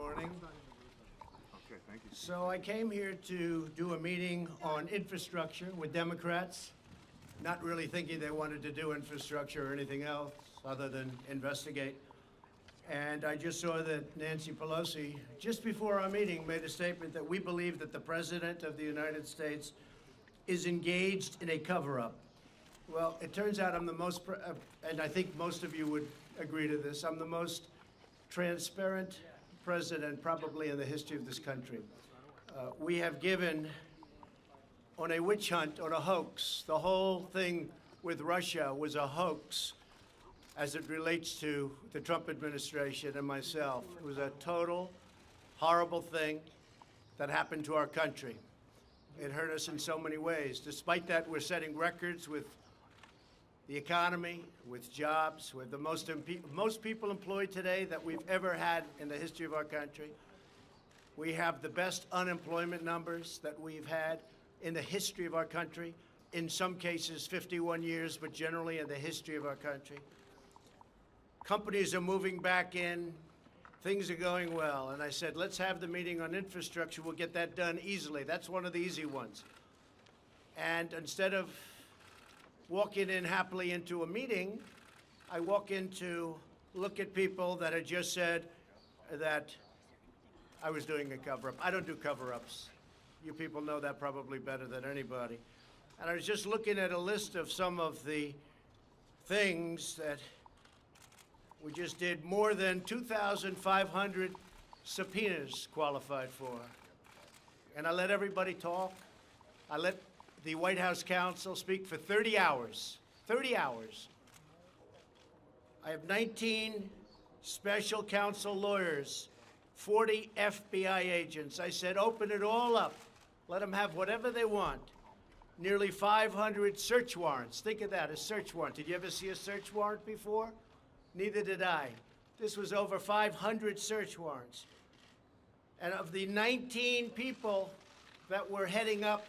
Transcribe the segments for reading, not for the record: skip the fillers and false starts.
morning. Okay, thank you. So I came here to do a meeting on infrastructure with Democrats, not really thinking they wanted to do infrastructure or anything else other than investigate. And I just saw that Nancy Pelosi, just before our meeting, made a statement that we believe that the President of the United States is engaged in a cover-up. Well, it turns out I'm the most, and I think most of you would agree to this, I'm the most transparent president probably in the history of this country. We have given on a witch hunt, on a hoax. The whole thing with Russia was a hoax as it relates to the Trump administration and myself. It was a total, horrible thing that happened to our country. It hurt us in so many ways. Despite that, we're setting records with the economy, with jobs, with the most people employed today that we've ever had in the history of our country. We have the best unemployment numbers that we've had in the history of our country. In some cases, 51 years, but generally in the history of our country. Companies are moving back in. Things are going well. And I said, let's have the meeting on infrastructure. We'll get that done easily. That's one of the easy ones. And instead of walking in happily into a meeting, I walk in to look at people that had just said that I was doing a cover-up. I don't do cover-ups. You people know that probably better than anybody. And I was just looking at a list of some of the things that we just did. More than 2,500 subpoenas qualified for. And I let everybody talk. I let the White House counsel speak for 30 hours. 30 hours. I have 19 special counsel lawyers, 40 FBI agents. I said, open it all up. Let them have whatever they want. Nearly 500 search warrants. Think of that, a search warrant. Did you ever see a search warrant before? Neither did I. This was over 500 search warrants. And of the 19 people that were heading up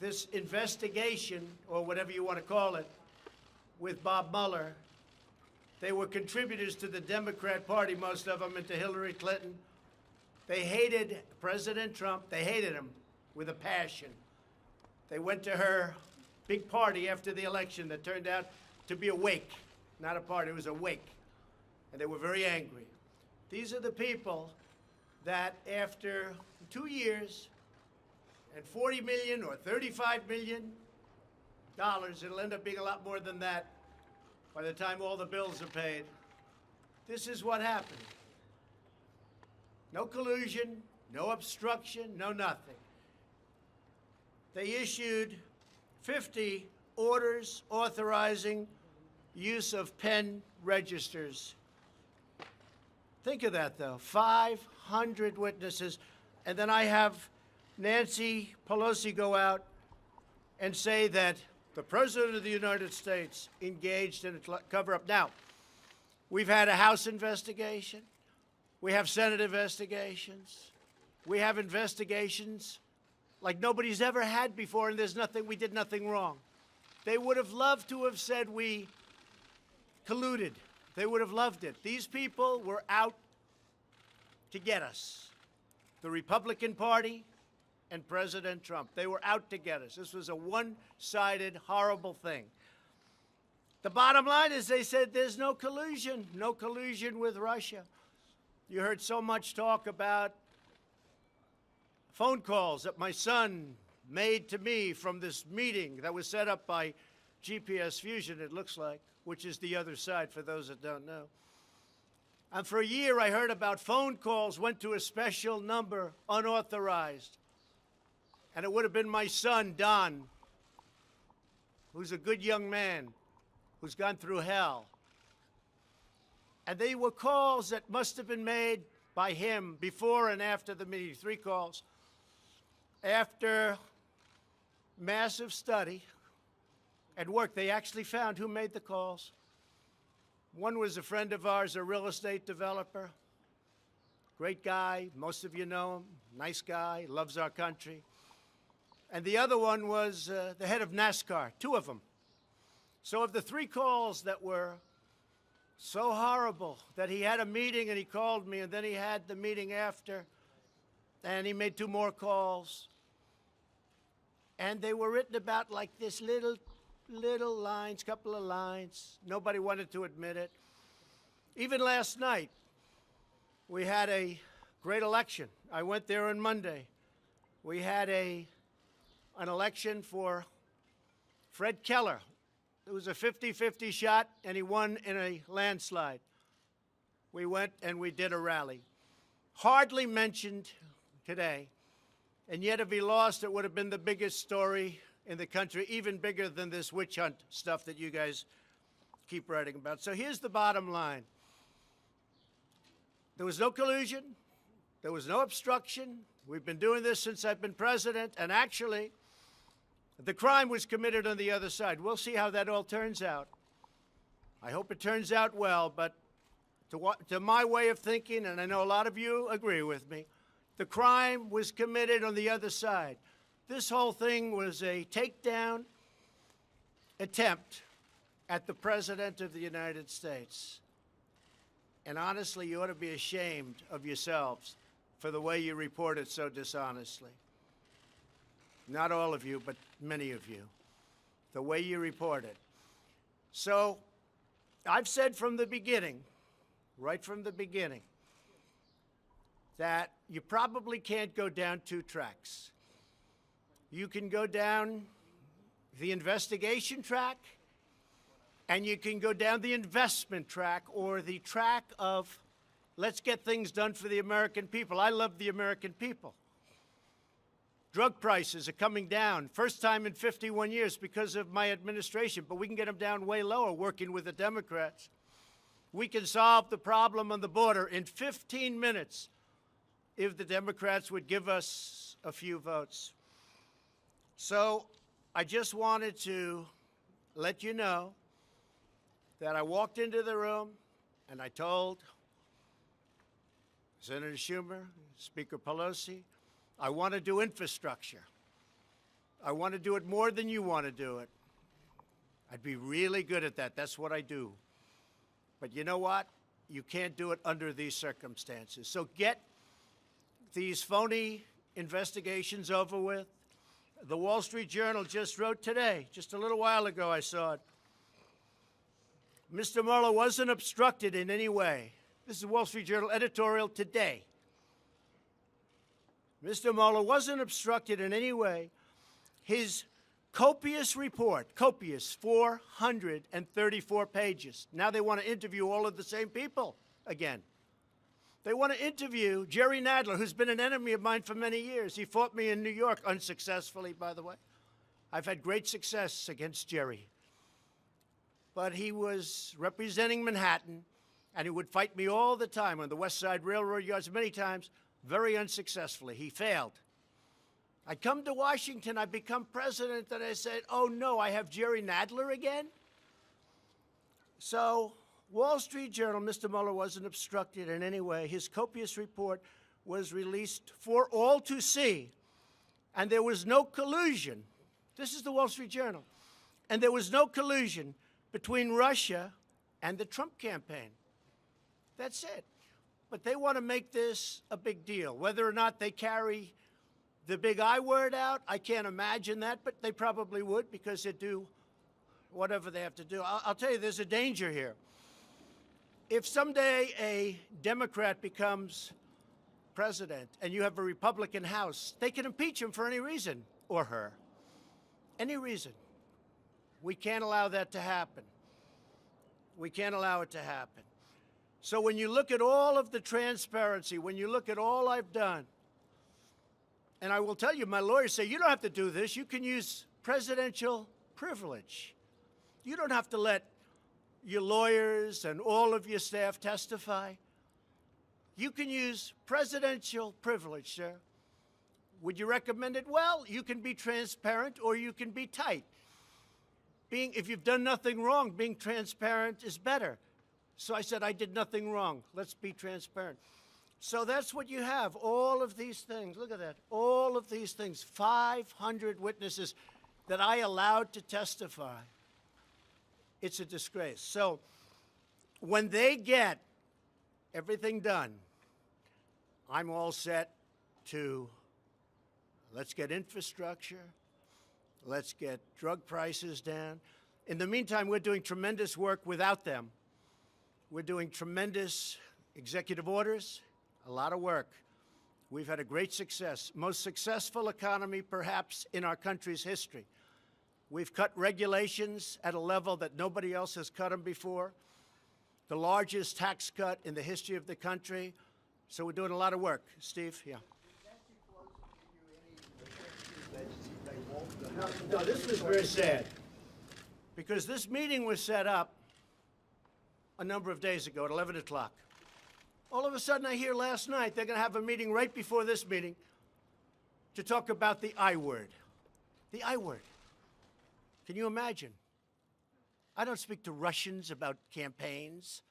this investigation, or whatever you want to call it, with Bob Mueller, they were contributors to the Democrat Party, most of them, and to Hillary Clinton. They hated President Trump. They hated him with a passion. They went to her big party after the election that turned out to be a wake. Not a party, it was a wake. And they were very angry. These are the people that after 2 years and 40 million or 35 million dollars, it'll end up being a lot more than that by the time all the bills are paid. This is what happened. No collusion, no obstruction, no nothing. They issued 50 orders authorizing use of pen registers. Think of that, though. 500 witnesses. And then I have Nancy Pelosi go out and say that the President of the United States engaged in a cover-up. Now, we've had a House investigation. We have Senate investigations. We have investigations like nobody's ever had before, and we did nothing wrong. They would have loved to have said we colluded. They would have loved it. These people were out to get us. The Republican Party and President Trump. They were out to get us. This was a one-sided, horrible thing. The bottom line is they said there's no collusion with Russia. You heard so much talk about phone calls that my son made to me from this meeting that was set up by GPS Fusion, it looks like, which is the other side for those that don't know. And for a year, I heard about phone calls went to a special number, unauthorized. And it would have been my son, Don, who's a good young man, who's gone through hell. And they were calls that must have been made by him before and after the meeting, 3 calls. After massive study and work, they actually found who made the calls. One was a friend of ours, a real estate developer. Great guy, most of you know him, nice guy, loves our country. And the other one was the head of NASCAR, 2 of them. So of the 3 calls that were So horrible that he had a meeting and he called me, and then he had the meeting after, and he made 2 more calls. And they were written about like this little lines, couple of lines. Nobody wanted to admit it. Even last night, we had a great election. I went there on Monday. We had an election for Fred Keller. It was a 50-50 shot, and he won in a landslide. We went and we did a rally. Hardly mentioned today, and yet if he lost, it would have been the biggest story in the country, even bigger than this witch hunt stuff that you guys keep writing about. So here's the bottom line. There was no collusion. There was no obstruction. We've been doing this since I've been president, and actually, the crime was committed on the other side. We'll see how that all turns out. I hope it turns out well, but to my way of thinking, and I know a lot of you agree with me, the crime was committed on the other side. This whole thing was a takedown attempt at the President of the United States. And honestly, you ought to be ashamed of yourselves for the way you report it so dishonestly. Not all of you, but many of you. The way you report it. So, I've said from the beginning, right from the beginning, that you probably can't go down 2 tracks. You can go down the investigation track, and you can go down the investment track, or the track of let's get things done for the American people. I love the American people. Drug prices are coming down, first time in 51 years because of my administration, but we can get them down way lower working with the Democrats. We can solve the problem on the border in 15 minutes if the Democrats would give us a few votes. So I just wanted to let you know that I walked into the room and I told Senator Schumer, Speaker Pelosi, I want to do infrastructure. I want to do it more than you want to do it. I'd be really good at that. That's what I do. But you know what? You can't do it under these circumstances. So get these phony investigations over with. The Wall Street Journal just wrote today, just a little while ago I saw it. Mr. Mueller wasn't obstructed in any way. This is the Wall Street Journal editorial today. Mr. Mueller wasn't obstructed in any way. His copious report, copious, 434 pages. Now they want to interview all of the same people again. They want to interview Jerry Nadler, who's been an enemy of mine for many years. He fought me in New York, unsuccessfully, by the way. I've had great success against Jerry. But he was representing Manhattan, and he would fight me all the time on the West Side Railroad yards, many times, very unsuccessfully. He failed. I come to Washington, I become president, and I said, oh no, I have Jerry Nadler again? So, Wall Street Journal, Mr. Mueller wasn't obstructed in any way. His copious report was released for all to see, and there was no collusion. This is the Wall Street Journal. And there was no collusion between Russia and the Trump campaign. That's it. But they want to make this a big deal. Whether or not they carry the big I word out, I can't imagine that, but they probably would because they do whatever they have to do. I'll tell you, there's a danger here. If someday a Democrat becomes president and you have a Republican House, they can impeach him for any reason, or her. Any reason. We can't allow that to happen. We can't allow it to happen. So when you look at all of the transparency, when you look at all I've done, and I will tell you, my lawyers say, you don't have to do this. You can use presidential privilege. You don't have to let your lawyers and all of your staff testify. You can use presidential privilege, sir. Would you recommend it? Well, you can be transparent or you can be tight. If you've done nothing wrong, being transparent is better. So I said, I did nothing wrong. Let's be transparent. So that's what you have, all of these things. Look at that, all of these things, 500 witnesses that I allowed to testify. It's a disgrace. So when they get everything done, I'm all set to let's get infrastructure, let's get drug prices down. In the meantime, we're doing tremendous work without them. We're doing tremendous executive orders, a lot of work. We've had a great success, most successful economy perhaps in our country's history. We've cut regulations at a level that nobody else has cut them before, the largest tax cut in the history of the country. So we're doing a lot of work. Steve, yeah. No, this was very sad, because this meeting was set up a number of days ago at 11 o'clock. All of a sudden, I hear last night they're going to have a meeting right before this meeting to talk about the I word. The I word. Can you imagine? I don't speak to Russians about campaigns.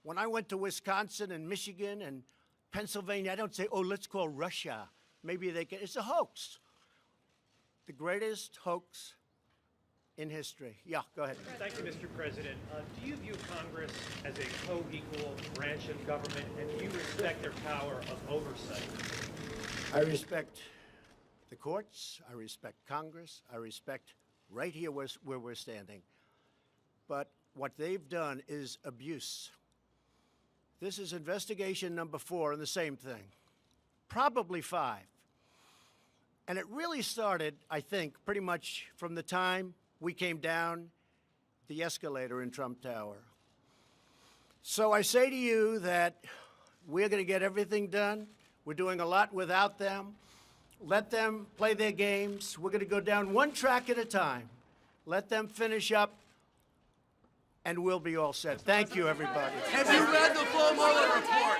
When I went to Wisconsin and Michigan and Pennsylvania, I don't say, oh, let's call Russia. Maybe they can. It's a hoax. The greatest hoax in history. Yeah, go ahead. Thank you, Mr. President. Do you view Congress as a co-equal branch of government, and do you respect their power of oversight? I respect the courts. I respect Congress. I respect right here where we're standing. But what they've done is abuse. This is investigation number 4 in the same thing, probably 5. And it really started, I think, pretty much from the time we came down the escalator in Trump Tower. So I say to you that we're going to get everything done. We're doing a lot without them. Let them play their games. We're going to go down one track at a time. Let them finish up, and we'll be all set. Thank you, everybody. Have you read the Flo Mueller report?